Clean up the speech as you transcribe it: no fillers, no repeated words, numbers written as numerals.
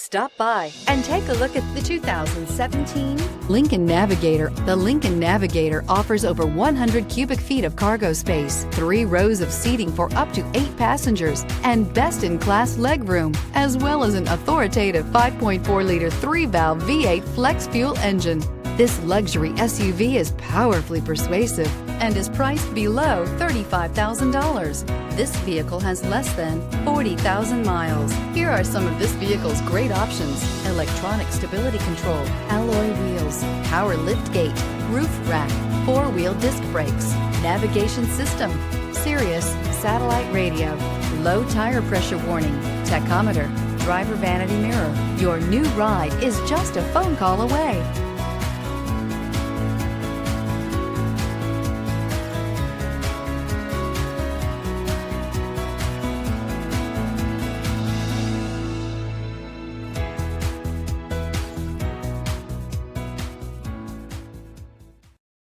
Stop by and take a look at the 2017 Lincoln Navigator. The Lincoln Navigator offers over 100 cubic feet of cargo space, 3 rows of seating for up to 8 passengers, and best-in-class legroom, as well as an authoritative 5.4-liter 3-valve V8 flex fuel engine. This luxury SUV is powerfully persuasive and is priced below $35,000. This vehicle has less than 40,000 miles. Here are some of this vehicle's great options: electronic stability control, alloy wheels, power liftgate, roof rack, 4-wheel disc brakes, navigation system, Sirius satellite radio, low tire pressure warning, tachometer, driver vanity mirror. Your new ride is just a phone call away.